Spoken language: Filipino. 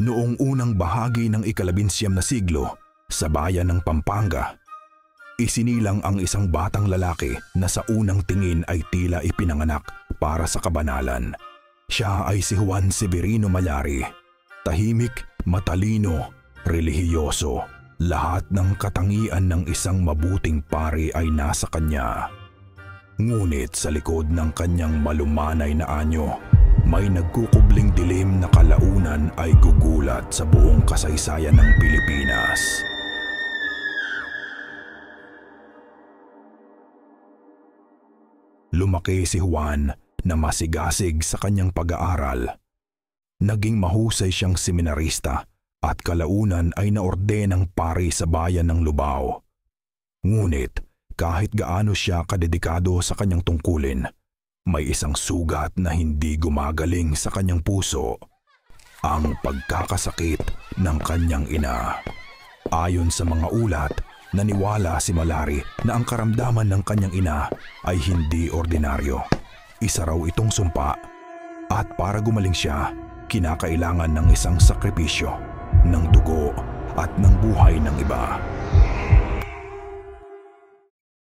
Noong unang bahagi ng ika-19 na siglo, sa bayan ng Pampanga, isinilang ang isang batang lalaki na sa unang tingin ay tila ipinanganak para sa kabanalan. Siya ay si Juan Severino Mallari. Tahimik, matalino, relihiyoso. Lahat ng katangian ng isang mabuting pari ay nasa kanya. Ngunit sa likod ng kanyang malumanay na anyo, may nagkukubling dilim na kalaunan ay gugulat sa buong kasaysayan ng Pilipinas. Lumaki si Juan na masigasig sa kanyang pag-aaral. Naging mahusay siyang seminarista at kalaunan ay naordenang pari sa bayan ng Lubao. Ngunit kahit gaano siya kadedikado sa kanyang tungkulin, may isang sugat na hindi gumagaling sa kanyang puso, ang pagkakasakit ng kanyang ina. Ayon sa mga ulat, naniwala si Mallari na ang karamdaman ng kanyang ina ay hindi ordinaryo. Isa raw itong sumpa at para gumaling siya, kinakailangan ng isang sakripisyo, ng dugo at ng buhay ng iba.